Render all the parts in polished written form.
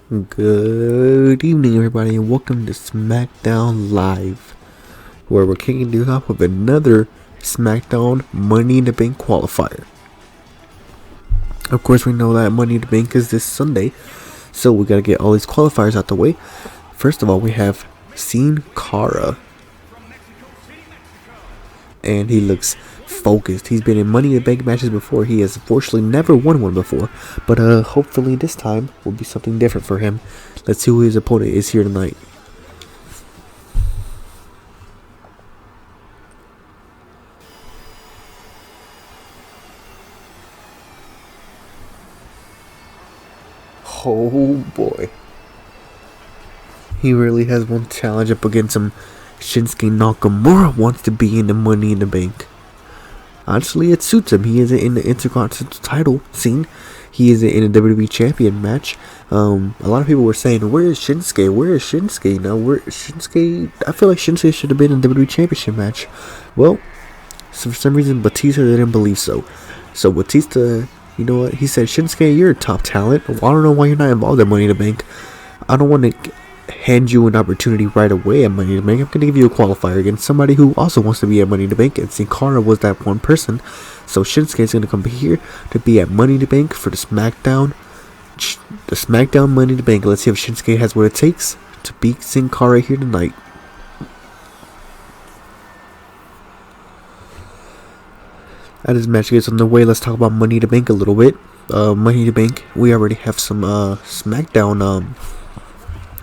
Good evening, everybody, and welcome to Smackdown Live, where we're kicking things off with another Smackdown Money in the Bank qualifier. Of course, we know that Money in the Bank is this Sunday, so we gotta get all these qualifiers out the way. First of all, we have seen Cara, and he looks focused. He's been in Money in the Bank matches before. He has unfortunately never won one before, but hopefully this time will be something different for him. Let's see who his opponent is here tonight. Oh boy, he really has one challenge up against him. Shinsuke Nakamura wants to be in the Money in the Bank. Honestly, it suits him. He isn't in the Intercontinental title scene. He isn't in a WWE Champion match. A lot of people were saying, "Where is Shinsuke? Where is Shinsuke?" Now, where is Shinsuke? I feel like Shinsuke should have been in a WWE Championship match. Well, so for some reason, Batista didn't believe so. So Batista, you know what? He said, "Shinsuke, you're a top talent. Well, I don't know why you're not involved in Money in the Bank. I don't want to hand you an opportunity right away at Money in the Bank. I'm going to give you a qualifier against somebody who also wants to be at Money in the Bank." And Sin Cara was that one person. So Shinsuke is going to come here to be at Money in the Bank for the Smackdown Money in the Bank. Let's see if Shinsuke has what it takes to beat Sin Cara here tonight. As this match gets on the way, let's talk about Money in the Bank a little bit. Money in the Bank, we already have some Smackdown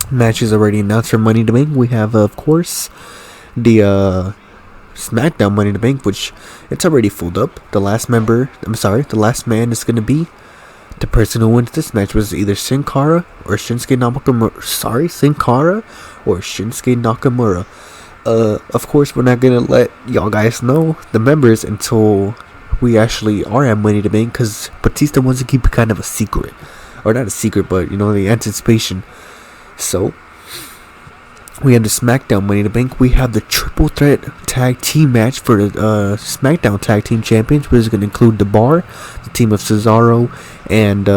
matches already announced for Money in the Bank. We have, of course, the Smackdown Money in the Bank, which it's already filled up. The last man is going to be the person who wins this match, was either Sin Cara or Shinsuke Nakamura. Sin Cara or Shinsuke Nakamura. Of course, we're not going to let y'all guys know the members until we actually are at Money in the Bank, because Batista wants to keep it kind of a secret. Or not a secret, but, you know, the anticipation. So, we have the Smackdown Money in the Bank. We have the Triple Threat Tag Team match for the Smackdown Tag Team Champions, which is going to include The Bar, the team of Cesaro and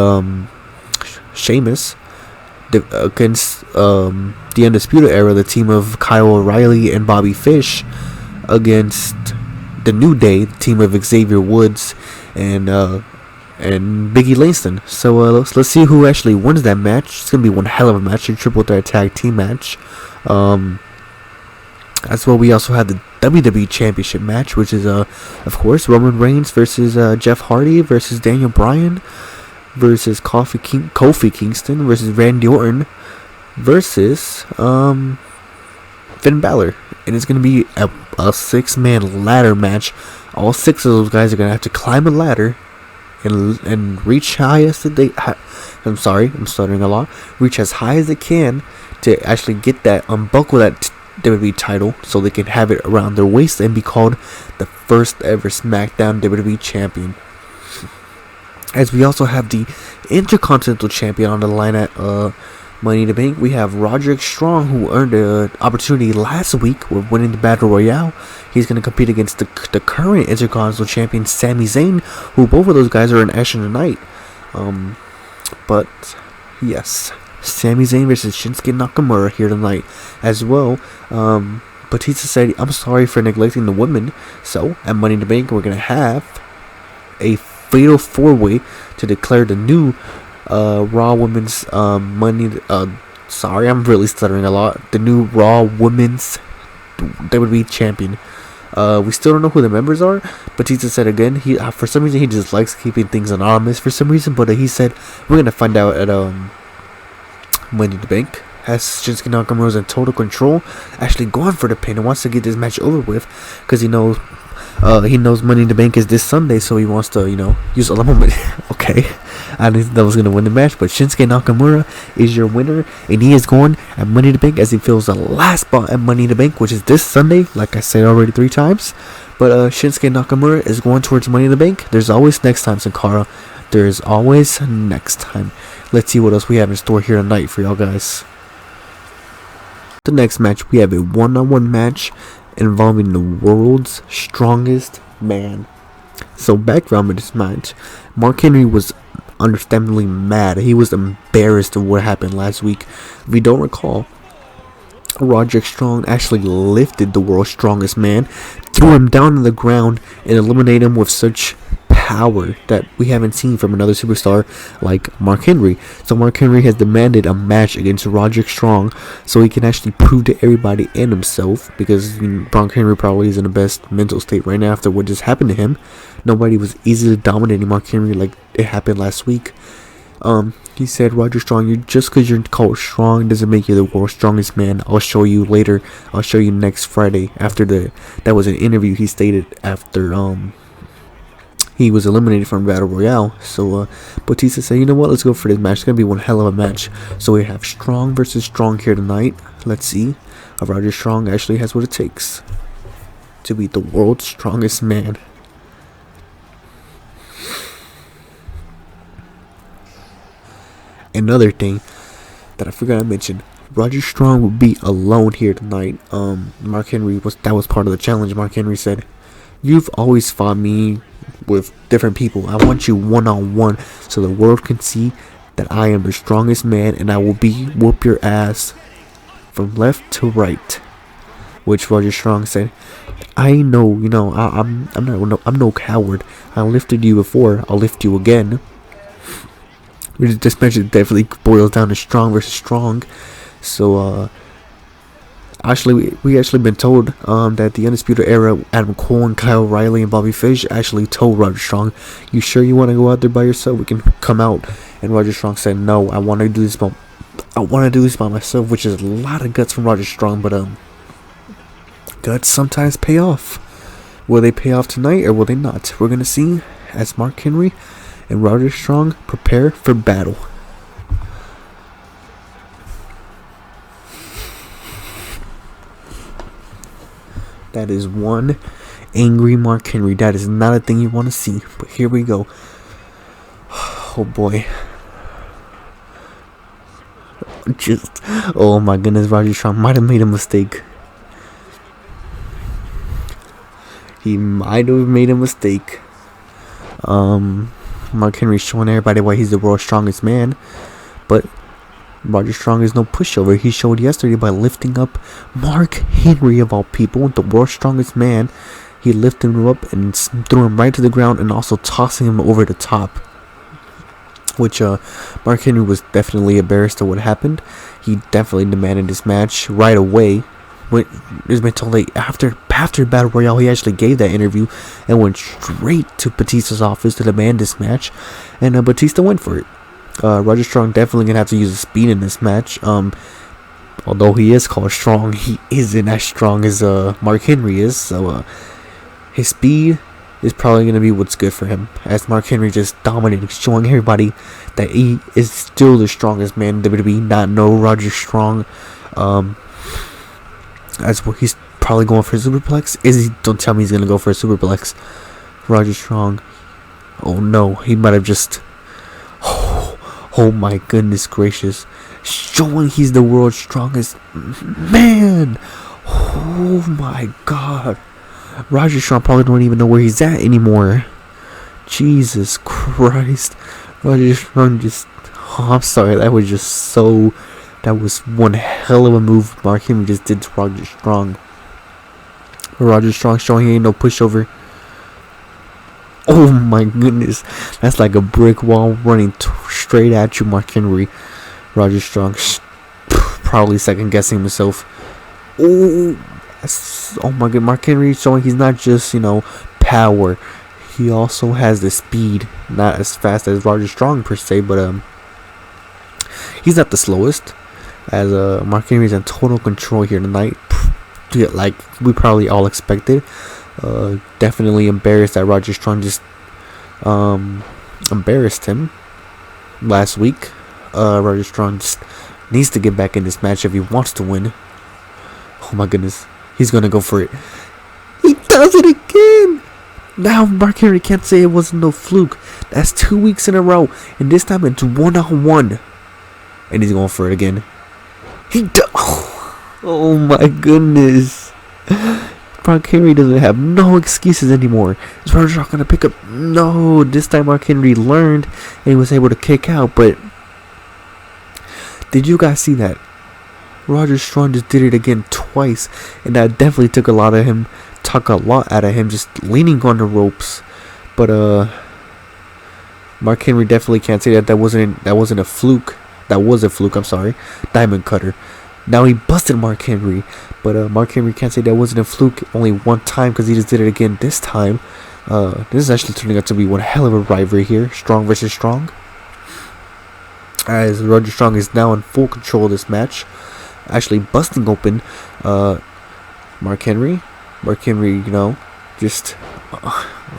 Sheamus, against the Undisputed Era, the team of Kyle O'Reilly and Bobby Fish, against the New Day, the team of Xavier Woods and Biggie Langston. So let's see who actually wins that match. It's gonna be one hell of a match, a triple threat tag team match. As well, we also have the WWE Championship match, which is of course Roman Reigns versus Jeff Hardy versus Daniel Bryan versus Kofi Kingston versus Randy Orton versus Finn Balor, and it's gonna be a 6-man ladder match. All 6 of those guys are gonna have to climb a ladder and reach high as they. I'm sorry, I'm stuttering a lot. Reach as high as they can to actually get that, unbuckle that WWE title, so they can have it around their waist and be called the first ever SmackDown WWE Champion. As we also have the Intercontinental Champion on the line at Money in the Bank. We have Roderick Strong, who earned an opportunity last week with winning the Battle Royale. He's going to compete against the current Intercontinental Champion, Sami Zayn, who both of those guys are in action tonight. But yes, Sami Zayn versus Shinsuke Nakamura here tonight as well. Batista said, "I'm sorry for neglecting the women." So at Money in the Bank, we're going to have a fatal 4-way to declare the new Raw Women's sorry, I'm really stuttering a lot. The new Raw Women's WWE Champion. We still don't know who the members are. Batista said again, he for some reason he just likes keeping things anonymous for some reason. But he said we're gonna find out at Money in the Bank. Has Shinsuke Nakamura in total control, actually going for the pin and wants to get this match over with, because he knows Money in the Bank is this Sunday, so he wants to, use a lot of okay, I didn't think that was going to win the match, but Shinsuke Nakamura is your winner, and he is going at Money in the Bank as he fills the last spot at Money in the Bank, which is this Sunday, like I said already 3 times. But Shinsuke Nakamura is going towards Money in the Bank. There's always next time, Sin Cara. There is always next time. Let's see what else we have in store here tonight for y'all guys. The next match, we have a one-on-one match involving the world's strongest man. So background of this match, Mark Henry was understandably mad. He was embarrassed of what happened last week. If you don't recall, Roderick Strong actually lifted the world's strongest man, threw him down on the ground, and eliminated him with such power that we haven't seen from another superstar like Mark Henry. So Mark Henry has demanded a match against Roderick Strong so he can actually prove to everybody and himself, because Mark Henry probably is in the best mental state right now after what just happened to him. Nobody was easily dominating Mark Henry like it happened last week. He said, Roderick Strong, just because you're called strong doesn't make you the world's strongest man. I'll show you later. I'll show you next Friday. That was an interview he stated after he was eliminated from Battle Royale. So Batista said, you know what, let's go for this match. It's gonna be one hell of a match. So we have Strong versus Strong here tonight. Let's see if Roderick Strong actually has what it takes to be the world's strongest man. Another thing that I forgot to mention, Roderick Strong will be alone here tonight. Mark Henry was part of the challenge. Mark Henry said, you've always fought me with different people. I want you one-on-one so the world can see that I am the strongest man, and I will whoop your ass from left to right. Which Roderick Strong said, I know, I'm no coward. I lifted you before, I'll lift you again. This match definitely boils down to strong versus strong. So we actually been told that the Undisputed Era, Adam Cole and Kyle O'Reilly and Bobby Fish actually told Roderick Strong, you sure you want to go out there by yourself? We can come out. And Roderick Strong said, no, I want to do this by myself, which is a lot of guts from Roderick Strong, but guts sometimes pay off. Will they pay off tonight or will they not? We're gonna see as Mark Henry and Roderick Strong prepare for battle. That is one angry Mark Henry. That is not a thing you want to see. But here we go. Oh boy. Oh my goodness, Roderick Strong might have made a mistake. He might have made a mistake. Mark Henry showing everybody why he's the world's strongest man, but Roderick Strong is no pushover. He showed yesterday by lifting up Mark Henry, of all people, the world's strongest man. He lifted him up and threw him right to the ground, and also tossing him over the top, which Mark Henry was definitely embarrassed at what happened. He definitely demanded this match right away. It's been told that after Battle Royale, he actually gave that interview and went straight to Batista's office to demand this match, and Batista went for it. Roderick Strong definitely gonna have to use his speed in this match. Although he is called strong, he isn't as strong as Mark Henry is. So his speed is probably gonna be what's good for him, as Mark Henry just dominating, showing everybody that he is still the strongest man in WWE. Not no Roderick Strong. As well, he's probably going for a superplex. Don't tell me he's gonna go for a superplex. Roderick Strong. Oh no, he might have just. Oh my goodness gracious! Showing he's the world's strongest man. Oh my god, Roderick Strong probably don't even know where he's at anymore. Jesus Christ, Roderick Strong just. Oh, I'm sorry. That was just so. That was one hell of a move Mark Henry just did to Roderick Strong. Roderick Strong showing he ain't no pushover. Oh my goodness. That's like a brick wall running straight at you, Mark Henry. Roderick Strong probably second guessing himself. Oh my god. Mark Henry showing he's not just, power. He also has the speed. Not as fast as Roderick Strong per se, but he's not the slowest. As Mark Henry's in total control here tonight, like we probably all expected. Definitely embarrassed that Roderick Strong just embarrassed him last week. Roderick Strong just needs to get back in this match if he wants to win. Oh my goodness, he's gonna go for it. He does it again. Now Mark Henry can't say it wasn't no fluke. That's 2 weeks in a row, and this time it's one-on-one. And he's going for it again. Oh my goodness. Mark Henry doesn't have no excuses anymore. Is Roderick Strong gonna pick up? No, this time Mark Henry learned and he was able to kick out. But did you guys see that? Roderick Strong just did it again twice, and that definitely took a lot out of him just leaning on the ropes. But Mark Henry definitely can't say that wasn't a fluke. That was a fluke. I'm sorry, Diamond Cutter. Now he busted Mark Henry, but Mark Henry can't say that wasn't a fluke only one time because he just did it again this time. This is actually turning out to be one hell of a rivalry here. Strong versus Strong. As Roderick Strong is now in full control of this match, actually busting open Mark Henry. Mark Henry, just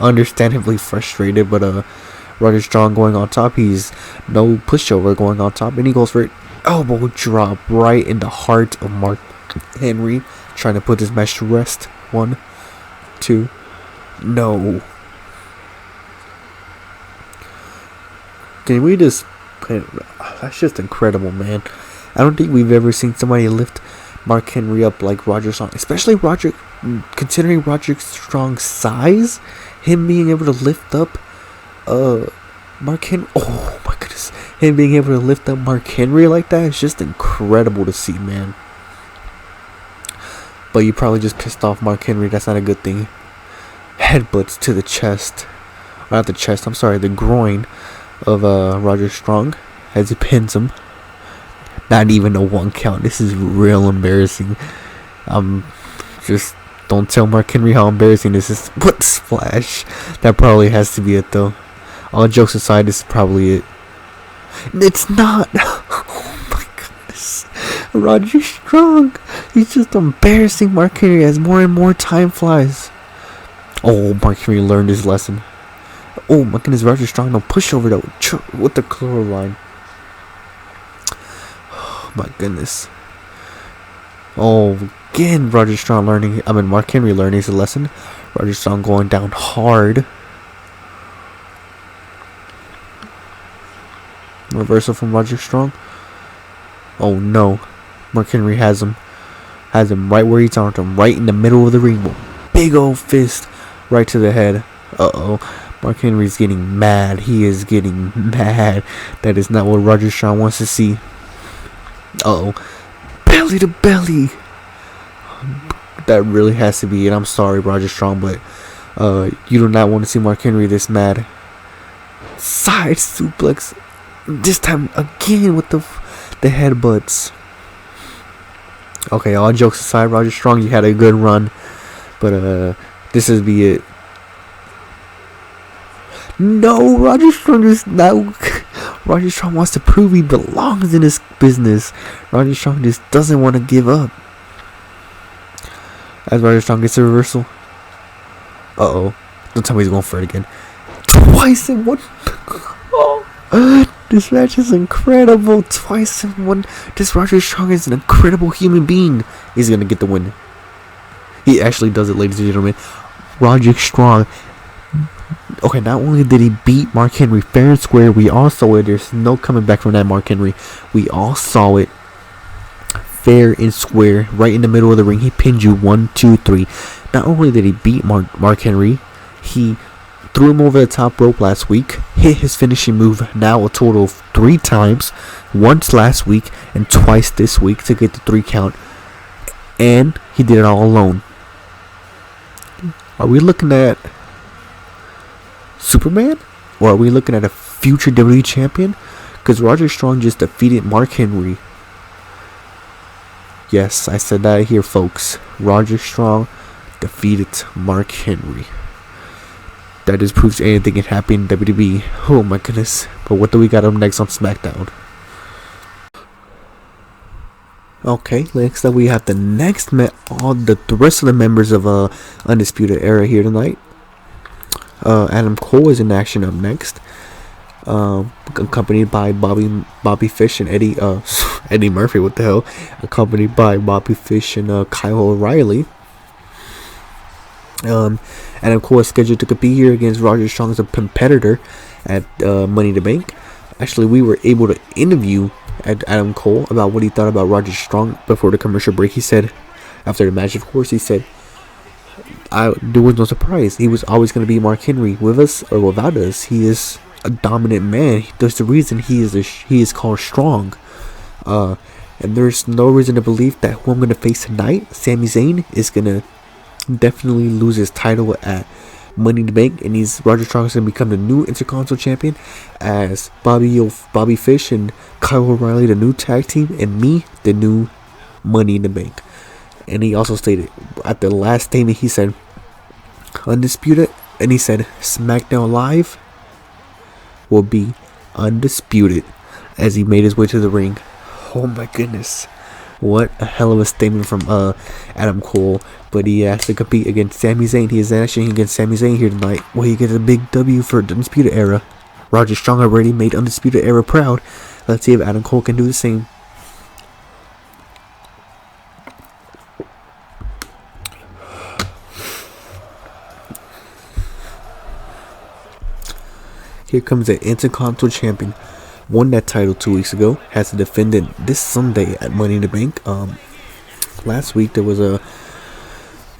understandably frustrated, but Roderick Strong going on top. He's no pushover going on top, and he goes for it. Elbow drop right in the heart of Mark Henry, trying to put this match to rest. 1, 2, no. Can we just? That's just incredible, man. I don't think we've ever seen somebody lift Mark Henry up like Roderick Strong, especially Roderick, considering Roderick Strong's size. Him being able to lift up Mark Henry. Oh my goodness. Him being able to lift up Mark Henry like that is just incredible to see, man. But you probably just pissed off Mark Henry. That's not a good thing. Headbutts to the chest. Or not the chest, I'm sorry, the groin of Roderick Strong as he pins him. Not even a 1 count. This is real embarrassing. Just don't tell Mark Henry how embarrassing this is. What splash? That probably has to be it, though. All jokes aside, this is probably it. It's not. Oh my goodness. Roderick Strong. He's just embarrassing Mark Henry as more and more time flies. Oh, Mark Henry learned his lesson. Oh my goodness, Roderick Strong no pushover though with the clothesline. Oh my goodness. Oh, again Roderick Strong Mark Henry learning his lesson. Roderick Strong going down hard. Reversal from Roderick Strong. Oh no. Mark Henry has him right where he's on him, right in the middle of the ring. Big old fist right to the head. Uh-oh. Mark Henry's getting mad. He is getting mad. That is not what Roderick Strong wants to see. Uh-oh. Belly to belly. That really has to be it. I'm sorry, Roderick Strong, but you do not want to see Mark Henry this mad. Side suplex. This time again with the headbutts. Okay, all jokes aside, Roderick Strong, you had a good run, but this is be it. No, Roderick Strong is not. Roderick Strong wants to prove he belongs in this business. Roderick Strong just doesn't want to give up. As Roderick Strong gets a reversal. Uh-oh. Don't tell me he's going for it again. Twice in one. Oh, this match is incredible. Twice in one. This Roderick Strong is an incredible human being. He's going to get the win. He actually does it, ladies and gentlemen. Roderick Strong. Okay, not only did he beat Mark Henry fair and square, we all saw it. There's no coming back from that, Mark Henry. We all saw it fair and square, right in the middle of the ring. He pinned you 1, 2, 3. Not only did he beat Mark Henry, he threw him over the top rope last week, hit his finishing move now a total of 3 times, once last week and twice this week to get the 3 count, and he did it all alone. Are we looking at Superman? Or are we looking at a future WWE champion? Because Roderick Strong just defeated Mark Henry. Yes, I said that here, folks. Roderick Strong defeated Mark Henry. That just proves anything can happen in WWE. Oh my goodness. But what do we got up next on Smackdown? Okay, next up we have the the rest of the members of Undisputed Era here tonight. Adam Cole is in action up next, accompanied by Bobby Fish and Eddie Murphy. What the hell? Accompanied by Bobby Fish and Kyle O'Reilly. Adam Cole is scheduled to compete here against Roderick Strong as a competitor at Money in the Bank. Actually, we were able to interview Adam Cole about what he thought about Roderick Strong before the commercial break. He said, after the match, of course, he said there was no surprise. He was always going to be Mark Henry, with us or without us. He is a dominant man. There's the reason he is called strong. And there's no reason to believe that who I'm going to face tonight, Sami Zayn, is going to definitely lose his title at Money in the Bank, and Roger Strong is going to become the new Intercontinental Champion, as Bobby Fish and Kyle O'Reilly the new tag team, and me the new Money in the Bank. And he also stated at the last statement, he said undisputed, and he said SmackDown Live will be undisputed, as he made his way to the ring. Oh my goodness, what a hell of a statement from Adam Cole. But he has to compete against Sami Zayn. He is actually against Sami Zayn here tonight, where he gets a big W for the Undisputed Era. Roger Strong already made Undisputed Era proud. Let's see if Adam Cole can do the same. Here comes the Intercontinental Champion. Won that title 2 weeks ago. Has to defend it this Sunday at Money in the Bank. Last week there was a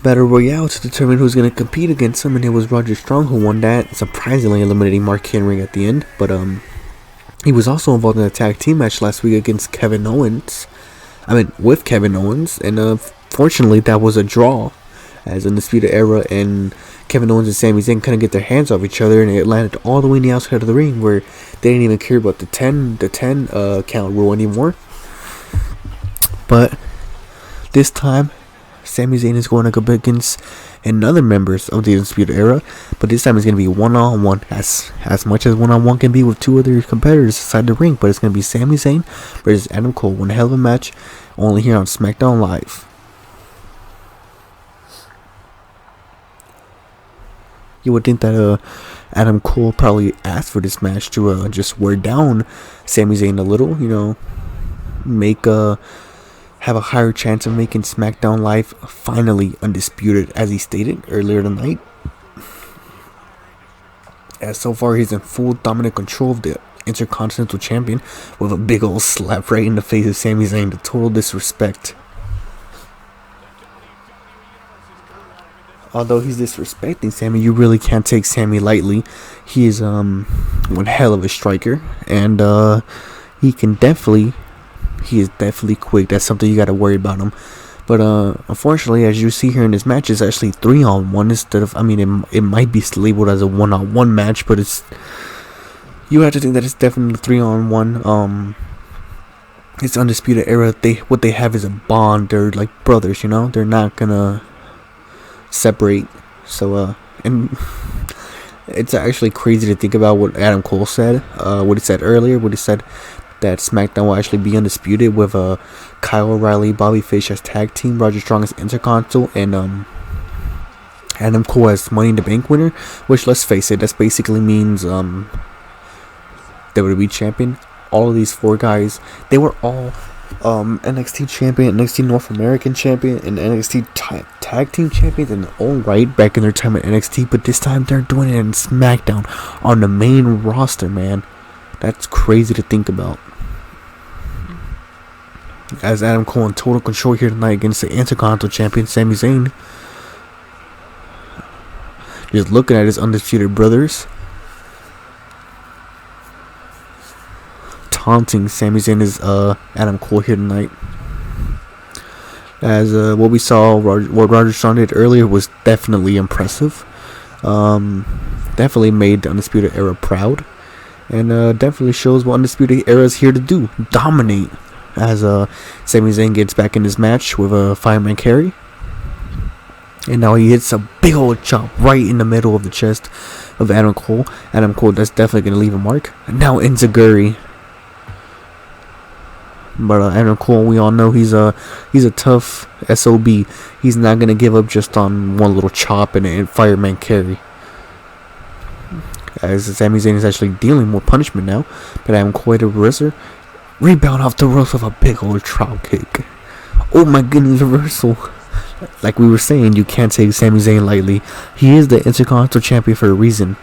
Battle Royale to determine who's going to compete against him, and it was Roger Strong who won that, surprisingly eliminating Mark Henry at the end. But he was also involved in a tag team match last week against Kevin Owens. With Kevin Owens, and fortunately that was a draw, as Undisputed Era and Kevin Owens and Sami Zayn couldn't get their hands off each other, and it landed all the way in the outside of the ring, where they didn't even care about the 10 count rule anymore. But this time, Sami Zayn is going to go against another members of the Undisputed Era, but this time it's going to be one-on-one, as much as one-on-one can be with two other competitors inside the ring. But it's going to be Sami Zayn versus Adam Cole. One hell of a match, only here on Smackdown Live. You would think that Adam Cole probably asked for this match to just wear down Sami Zayn a little, have a higher chance of making SmackDown Live finally undisputed, as he stated earlier tonight. As so far he's in full dominant control of the Intercontinental Champion, with a big old slap right in the face of Sami Zayn. The total disrespect. Although he's disrespecting Sami, you really can't take Sami lightly. He is one hell of a striker, and he is definitely quick. That's something you gotta worry about him. But unfortunately, as you see here in this match, it's actually 3-on-1 instead of. It might be labeled as a 1-on-1 match, but you have to think that it's definitely 3-on-1. It's Undisputed Era. What they have is a bond. They're like brothers, They're not gonna separate. So and it's actually crazy to think about what Adam Cole said. What he said earlier. What he said that SmackDown will actually be undisputed with Kyle O'Reilly, Bobby Fish as tag team, Roger Strong as Intercontinental, and Adam Cole as Money in the Bank winner. Which, let's face it, that basically means WWE champion. All of these four guys, they were all NXT champion, NXT North American champion, and NXT tag team champions in their own right back in their time at NXT. But this time they're doing it in SmackDown on the main roster, man. That's crazy to think about. As Adam Cole in total control here tonight against the Intercontinental Champion Sami Zayn. Just looking at his Undisputed Brothers. Taunting Sami Zayn is Adam Cole here tonight. As what we saw, what Roger Strong did earlier was definitely impressive. Definitely made the Undisputed Era proud. And definitely shows what Undisputed Era is here to do. Dominate. As Sami Zayn gets back in his match with a fireman carry. And now he hits a big old chop right in the middle of the chest of Adam Cole. Adam Cole, that's definitely going to leave a mark. And now Enziguri. But Adam Cole, we all know he's a tough SOB. He's not going to give up just on one little chop and a fireman carry. As Sami Zayn is actually dealing more punishment now. But Adam Cole had a reversal. Rebound off the ropes with a big old drop kick. Oh my goodness, reversal. Like we were saying, you can't take Sami Zayn lightly. He is the Intercontinental Champion for a reason.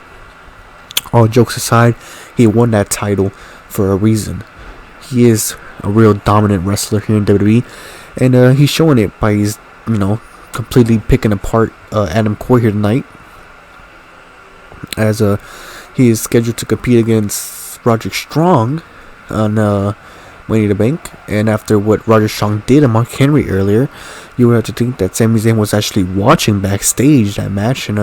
All jokes aside, he won that title for a reason. He is a real dominant wrestler here in WWE. And he's showing it by his, going completely picking apart Adam Cole here tonight, as he is scheduled to compete against Roderick Strong on Money in the Bank. And after what Roderick Strong did to Mark Henry earlier, you would have to think that Sami Zayn was actually watching backstage that match, and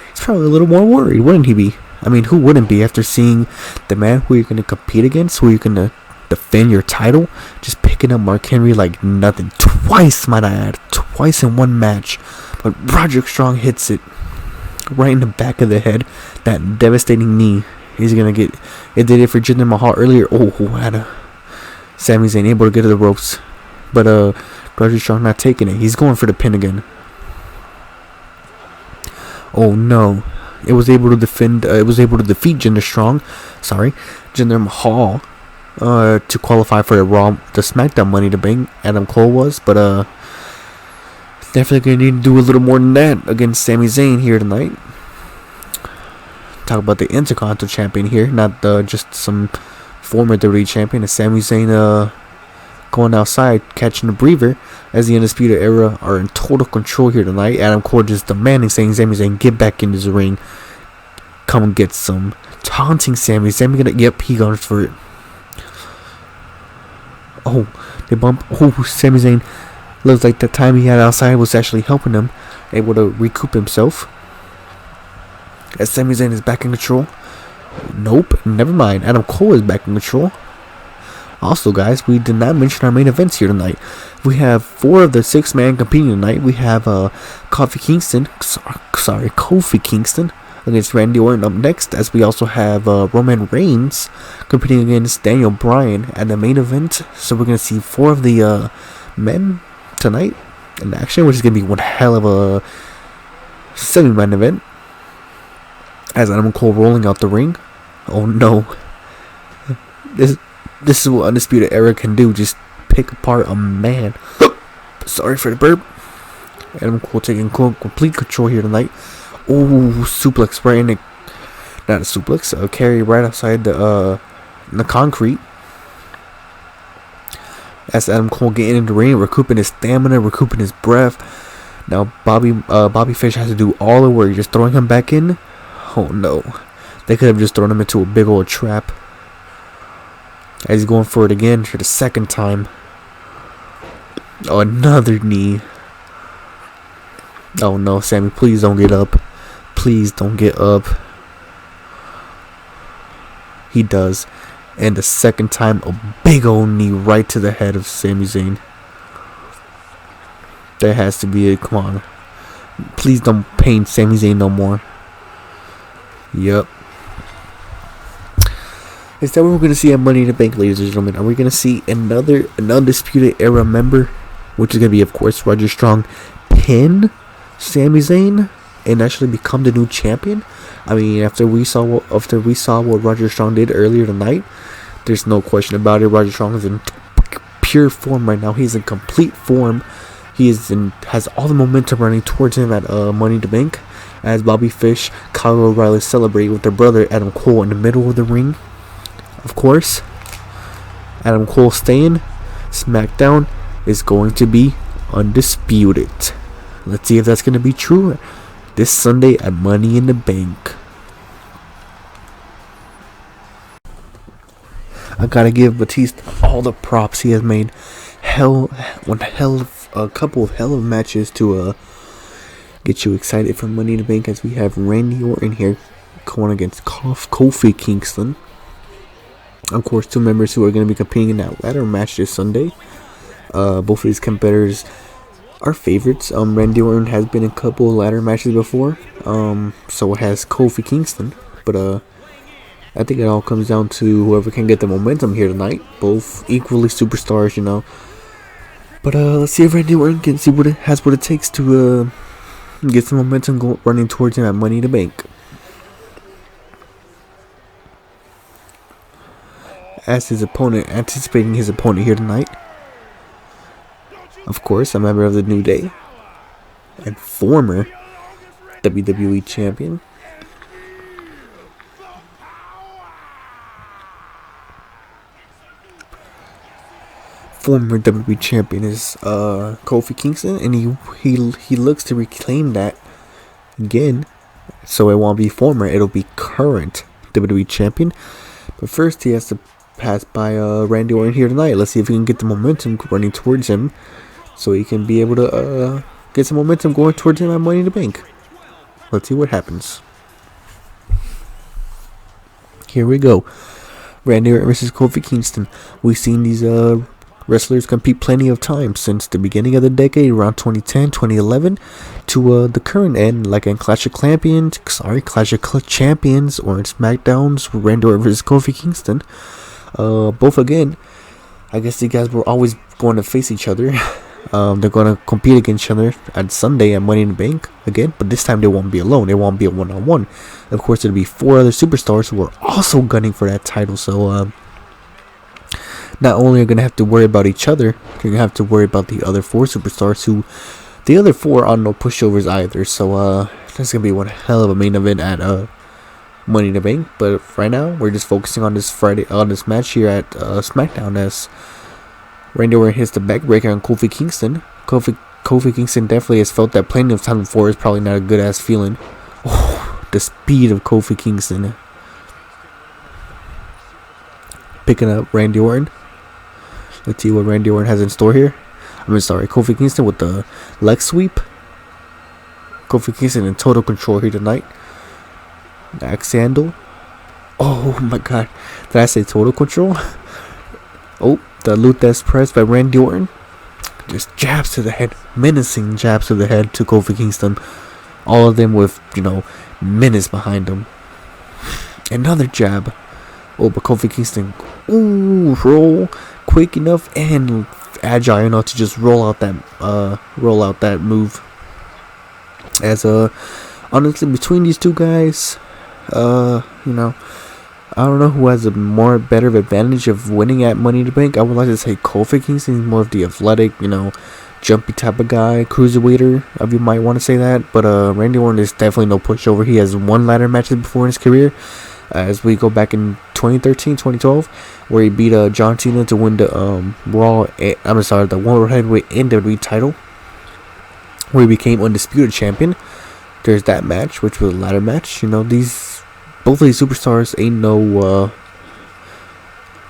he's probably a little more worried, wouldn't he be? I mean, who wouldn't be after seeing the man who you're going to compete against, who you're going to defend your title, just picking up Mark Henry like nothing. Twice, might I add. Twice in one match. But Roderick Strong hits it right in the back of the head. That devastating knee. He's going to get... It did it for Jinder Mahal earlier. Oh, had Sami Zayn able to get to the ropes. But Roderick Strong not taking it. He's going for the pin again. Oh, no. It was able to defend... it was able to defeat Jinder Mahal. To qualify for the Smackdown Money to Bank, Adam Cole was, but definitely gonna need to do a little more than that against Sami Zayn here tonight. Talk about the Intercontinental Champion here, not just some former WWE Champion. It's Sami Zayn going outside, catching a breather, as the Undisputed Era are in total control here tonight. Adam Cole just demanding, saying, Sami Zayn, get back into the ring, come and get some, taunting Sami. Yep, he goes for it. Oh, they bump. Oh, Sami Zayn looks like the time he had outside was actually helping him, able to recoup himself. As Sami Zayn is back in control. Nope, never mind. Adam Cole is back in control. Also, guys, we did not mention our main events here tonight. We have 4 of the 6 men competing tonight. We have Kofi Kingston against Randy Orton up next, as we also have Roman Reigns competing against Daniel Bryan at the main event. So we're going to see 4 of the men tonight in action, which is going to be one hell of a 7-man event, as Adam Cole rolling out the ring. Oh no, this is what Undisputed Era can do, just pick apart a man. Sorry for the burp. Adam Cole taking complete control here tonight. Oh, suplex right in the... Not a suplex, a carry right outside the concrete. As Adam Cole getting in the ring, recouping his stamina, recouping his breath. Now Bobby Fish has to do all the work, just throwing him back in. Oh no, they could have just thrown him into a big old trap. As he's going for it again for the second time. Oh, another knee. Oh no, Sammy, please don't get up. Please don't get up. He does. And the second time, a big old knee right to the head of Sami Zayn. There has to be it. Come on. Please don't pain Sami Zayn no more. Yep. Is that what we're going to see at Money in the Bank, ladies and gentlemen? Are we going to see an Undisputed Era member, which is going to be, of course, Roderick Strong, pin Sami Zayn and actually become the new champion? I mean, after we saw what Roderick Strong did earlier tonight, there's no question about it. Roderick Strong is in pure form right now. He's in complete form. Has all the momentum running towards him at Money in the Bank, as Bobby Fish, Kyle O'Reilly celebrate with their brother Adam Cole in the middle of the ring. Of course, Adam Cole staying. Smackdown is going to be undisputed. Let's see if that's going to be true this Sunday at Money in the Bank. I gotta give Batista all the props he has made. A couple of hell of matches to get you excited for Money in the Bank, as we have Randy Orton here going against Kofi Kingston. Of course, 2 members who are going to be competing in that ladder match this Sunday. Both of these competitors are favorites. Randy Orton has been in a couple of ladder matches before. So has Kofi Kingston. But I think it all comes down to whoever can get the momentum here tonight. Both equally superstars, you know. But let's see if Randy Orton can see what it takes to get some momentum running towards him at Money in the Bank. As his opponent, anticipating his opponent here tonight. Of course, a member of the New Day and former WWE champion. former WWE champion is Kofi Kingston, and he looks to reclaim that again. So it won't be former, it'll be current WWE champion. But first he has to pass by Randy Orton here tonight. Let's see if he can get the momentum running towards him, so he can be able to get some momentum going towards him at Money in the Bank. Let's see what happens. Here we go. Randy Orton versus Kofi Kingston. We've seen these wrestlers compete plenty of times since the beginning of the decade, around 2010, 2011, to the current end, like in Clash of Champions, or in Smackdowns, Randy Orton versus Kofi Kingston. Both again, I guess these guys were always going to face each other. They're going to compete against each other on Sunday at Money in the Bank again, but this time they won't be alone. It won't be a one-on-one. Of course, it'll be 4 other superstars who are also gunning for that title. So, not only are going to have to worry about each other, you're going to have to worry about the other 4 superstars, who the other 4 are no pushovers either. So, that's going to be one hell of a main event at Money in the Bank. But right now, we're just focusing on this match here at Smackdown, as Randy Orton hits the backbreaker on Kofi Kingston. Kofi Kingston definitely has felt that plenty of time before. It's probably not a good ass feeling. Oh, the speed of Kofi Kingston. Picking up Randy Orton. Let's see what Randy Orton has in store here. Kofi Kingston with the leg sweep. Kofi Kingston in total control here tonight. Axe handle. Oh my god. Did I say total control? Oh, the Luthes press by Randy Orton. Just jabs to the head. Menacing jabs to the head to Kofi Kingston. All of them with, menace behind them. Another jab. Oh, but Kofi Kingston, roll quick enough and agile enough to just roll out that move. As honestly, between these two guys, I don't know who has a better advantage of winning at Money in the Bank. I would like to say Kofi Kingston is more of the athletic, jumpy type of guy, cruiserweighter, if you might want to say that. But Randy Orton is definitely no pushover. He has won ladder matches before in his career. As we go back in 2013, 2012, where he beat John Cena to win the the World Heavyweight and WWE title, where he became undisputed champion. There's that match, which was a ladder match. Both of these superstars ain't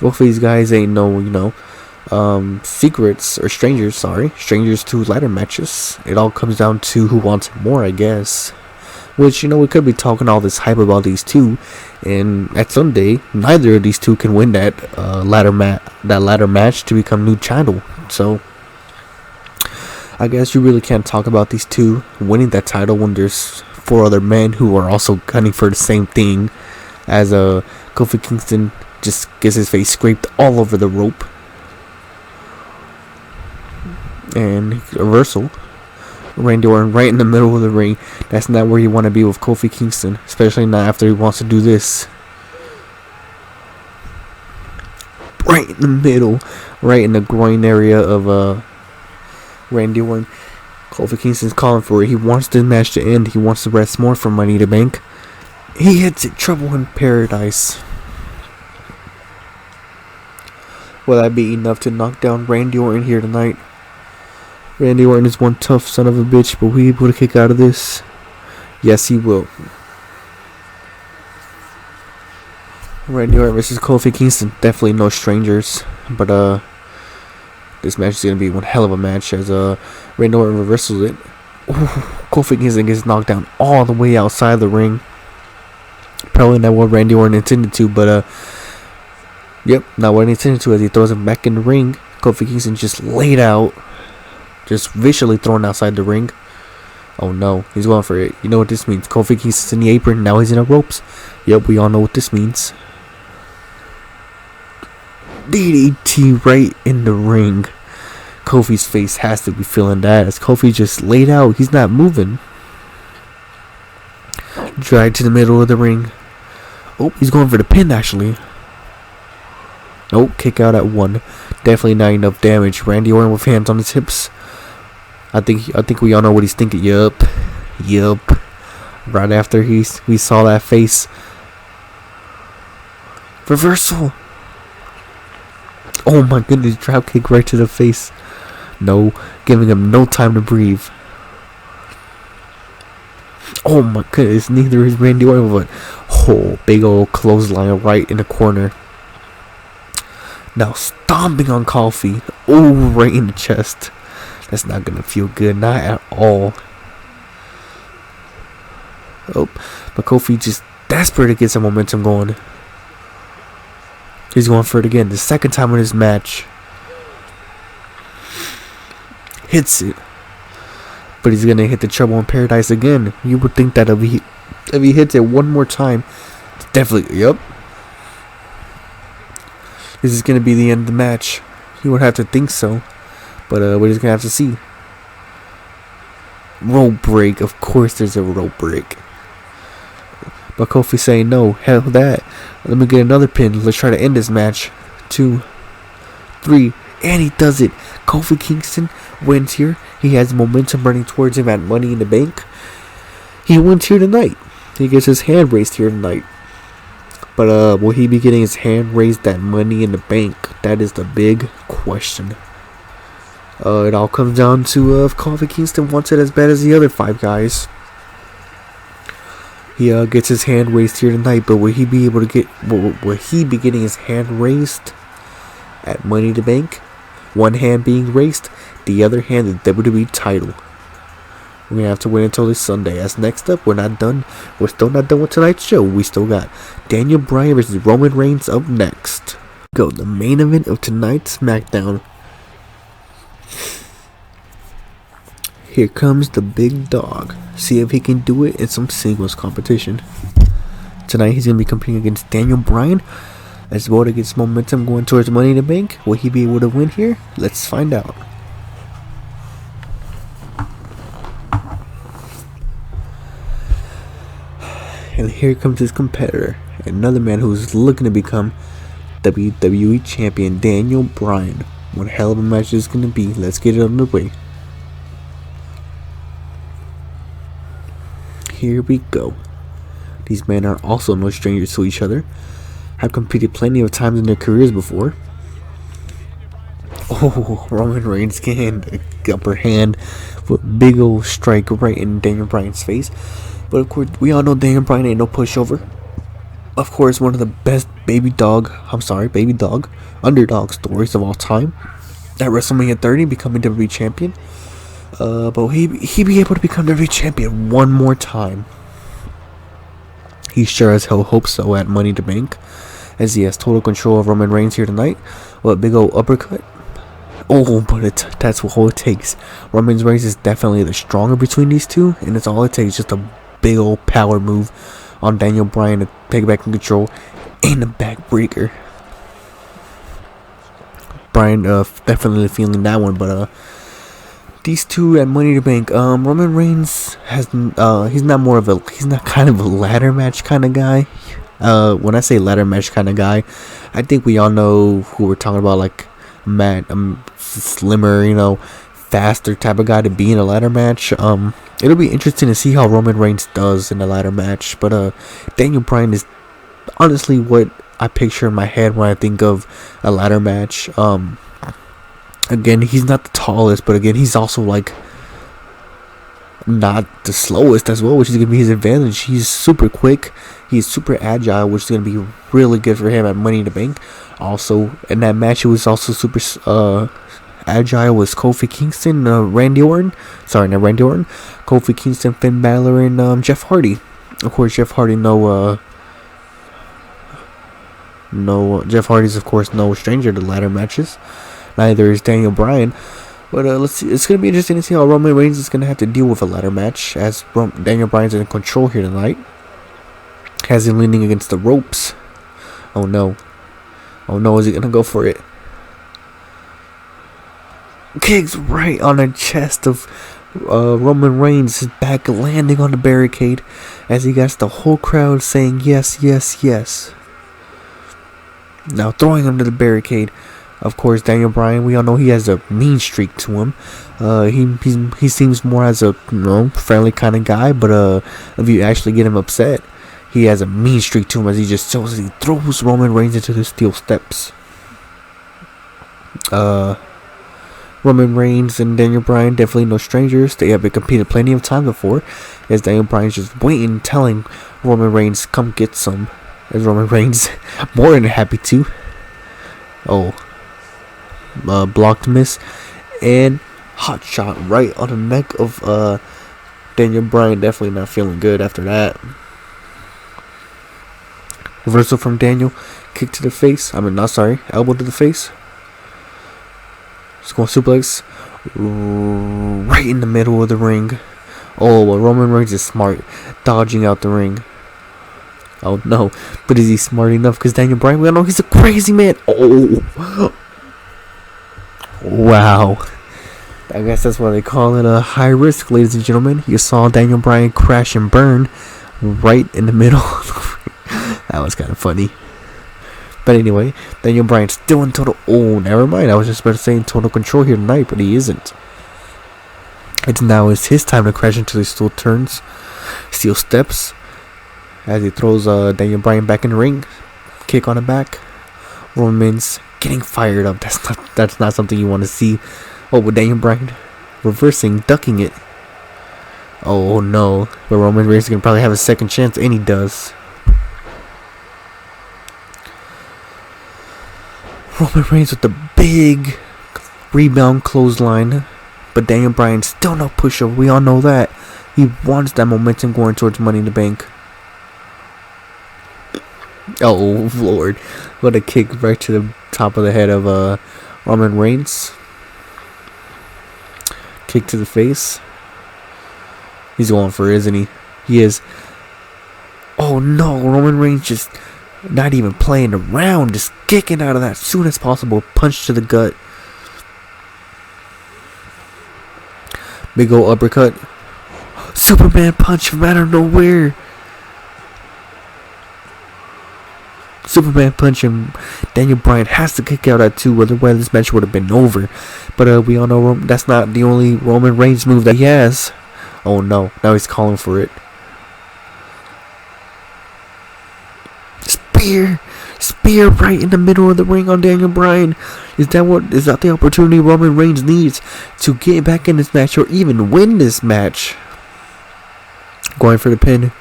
both of these guys ain't secrets or strangers to ladder matches. It all comes down to who wants more, I guess. Which, we could be talking all this hype about these two, and at Sunday, neither of these two can win that ladder match to become new title. So, I guess you really can't talk about these two winning that title when there's 4 other men who are also gunning for the same thing, as Kofi Kingston just gets his face scraped all over the rope. And reversal. Randy Orton right in the middle of the ring. That's not where you want to be with Kofi Kingston, especially not after he wants to do this. Right in the middle, right in the groin area of Randy Orton. Kofi Kingston's calling for it. He wants this match to end. He wants to rest more for Money in the Bank. He hits it. Trouble in Paradise. Will that be enough to knock down Randy Orton here tonight? Randy Orton is one tough son of a bitch, but will he be able to kick out of this? Yes, he will. Randy Orton versus Kofi Kingston. Definitely no strangers. But, this match is going to be one hell of a match, as Randy Orton reversals it. Kofi Kingston gets knocked down all the way outside the ring. Probably not what Randy Orton intended to, but, yep, not what he intended to, as he throws him back in the ring. Kofi Kingston just laid out. Just visually thrown outside the ring. Oh no, he's going for it. You know what this means. Kofi Kingston's in the apron. Now he's in the ropes. Yep, we all know what this means. DDT right in the ring. Kofi's face has to be feeling that, as Kofi just laid out. He's not moving. Dragged to the middle of the ring. Oh, he's going for the pin actually. Nope, kick out at 1. Definitely not enough damage. Randy Orton with hands on his hips. I think we all know what he's thinking. Yup. Right after we saw that face. Reversal. Oh my goodness, drop kick right to the face. No, giving him no time to breathe. Oh my goodness, neither is Randy Orton, but big old clothesline right in the corner. Now stomping on Kofi. Oh, right in the chest. That's not gonna feel good, not at all. Oh, but Kofi just desperate to get some momentum going. He's going for it again, the second time in this match. Hits it. But he's gonna hit the Trouble in Paradise again. You would think that if he hits it one more time, it's definitely, yep. This is gonna be the end of the match. You would have to think so. But we're just gonna have to see. Rope break. Of course there's a rope break. But Kofi saying no, hell that. Let me get another pin. Let's try to end this match. 2, 3, and he does it. Kofi Kingston wins here. He has momentum running towards him at Money in the Bank. He wins here tonight. He gets his hand raised here tonight. But will he be getting his hand raised at Money in the Bank? That is the big question. It all comes down to if Kofi Kingston wants it as bad as the other 5 guys. He gets his hand raised here tonight, but will he be able to get? Will he be getting his hand raised at Money in the Bank? One hand being raised, the other hand the WWE title. We're gonna have to wait until this Sunday. As next up, we're not done. We're still not done with tonight's show. We still got Daniel Bryan versus Roman Reigns up next. Go the main event of tonight's SmackDown. Here comes the big dog. See if he can do it in some singles competition. Tonight he's going to be competing against Daniel Bryan as well to get some momentum going towards Money in the Bank. Will he be able to win here? Let's find out. And here comes his competitor. Another man who's looking to become WWE Champion, Daniel Bryan. What hell of a match is going to be. Let's get it underway. Here we go. These men are also no strangers to each other. Have competed plenty of times in their careers before. Oh, Roman Reigns can the upper hand with a big old strike right in Daniel Bryan's face. But of course, we all know Daniel Bryan ain't no pushover. Of course, one of the best baby dog underdog stories of all time. At WrestleMania 30, becoming WWE Champion. But he be able to become WWE Champion one more time. He sure as hell hopes so at Money in the Bank, as he has total control of Roman Reigns here tonight. What big old uppercut. Oh, but that's all it takes. Roman Reigns is definitely the stronger between these two, and it's all it takes, just a big old power move on Daniel Bryan to take back in control and a backbreaker. Bryan definitely feeling that one, but these two at Money in the Bank, Roman Reigns has he's not kind of a ladder match kind of guy. When I say ladder match kind of guy, I think we all know who we're talking about, like slimmer, faster type of guy to be in a ladder match. It'll be interesting to see how Roman Reigns does in a ladder match, but Daniel Bryan is honestly what I picture in my head when I think of a ladder match. Again, he's not the tallest, but again, he's also like not the slowest as well, which is going to be his advantage. He's super quick, he's super agile, which is going to be really good for him at Money in the Bank. Also, in that match, it was also super agile was Kofi Kingston, Kofi Kingston, Finn Balor, and Jeff Hardy. Of course, Jeff Hardy, Jeff Hardy's of course no stranger to ladder matches. Neither is Daniel Bryan. But let's see. It's going to be interesting to see how Roman Reigns is going to have to deal with a ladder match, as Daniel Bryan's in control here tonight. Has him leaning against the ropes. Oh no. Oh no, is he going to go for it? Kicks right on the chest of Roman Reigns. His back landing on the barricade as he gets the whole crowd saying yes, yes, yes. Now throwing him to the barricade. Of course, Daniel Bryan, we all know he has a mean streak to him. He seems more as a friendly kind of guy, but if you actually get him upset, he has a mean streak to him as he throws Roman Reigns into the steel steps. Roman Reigns and Daniel Bryan, definitely no strangers. They have been competing plenty of time before, as Daniel Bryan's just waiting, telling Roman Reigns, come get some. As Roman Reigns, more than happy to. Blocked miss. And hot shot right on the neck of Daniel Bryan. Definitely not feeling good after that. Reversal from Daniel. Kick to the face. Elbow to the face. Just going suplex. Right in the middle of the ring. Oh, well, Roman Reigns is smart. Dodging out the ring. Oh, no. But is he smart enough? Because Daniel Bryan, we all know he's a crazy man. Oh. Wow. I guess that's why they call it a high risk, ladies and gentlemen. You saw Daniel Bryan crash and burn right in the middle. That was kind of funny. But anyway, Daniel Bryan's still in total... Oh, never mind. I was just about to say in total control here tonight, but he isn't. It's his time to crash into the steel steps. As he throws Daniel Bryan back in the ring. Kick on the back. Roman's getting fired up. That's not something you want to see. Oh, with Daniel Bryan reversing, ducking it. Oh no. But Roman Reigns is going to probably have a second chance, and he does. Roman Reigns with the big rebound clothesline. But Daniel Bryan still no pushover. We all know that. He wants that momentum going towards Money in the Bank. Oh, Lord. What a kick right to the top of the head of Roman Reigns. Kick to the face. He's going for it, isn't he? He is. Oh, no. Roman Reigns just not even playing around. Just kicking out of that as soon as possible. Punch to the gut. Big ol' uppercut. Superman punch from out of nowhere. Superman punch, and Daniel Bryan has to kick out at 2, otherwise this match would have been over. But we all know that's not the only Roman Reigns move that he has. Oh no, now he's calling for it. Spear right in the middle of the ring on Daniel Bryan. Is that the opportunity Roman Reigns needs to get back in this match or even win this match? Going for the pin.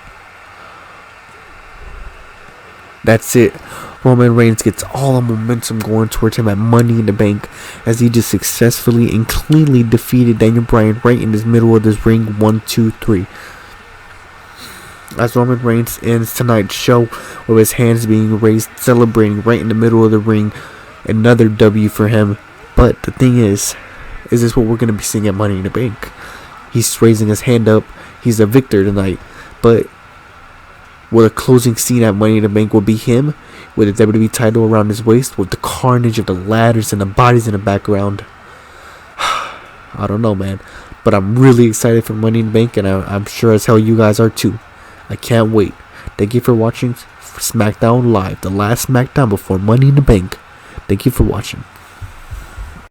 That's it. Roman Reigns gets all the momentum going towards him at Money in the Bank as he just successfully and cleanly defeated Daniel Bryan right in the middle of this ring. 1, 2, 3. As Roman Reigns ends tonight's show with his hands being raised, celebrating right in the middle of the ring. Another W for him. But the thing is this what we're going to be seeing at Money in the Bank? He's raising his hand up. He's a victor tonight. But what a closing scene at Money in the Bank will be him with the WWE title around his waist with the carnage of the ladders and the bodies in the background. I don't know, man. But I'm really excited for Money in the Bank, and I'm sure as hell you guys are too. I can't wait. Thank you for watching Smackdown Live, the last Smackdown before Money in the Bank. Thank you for watching.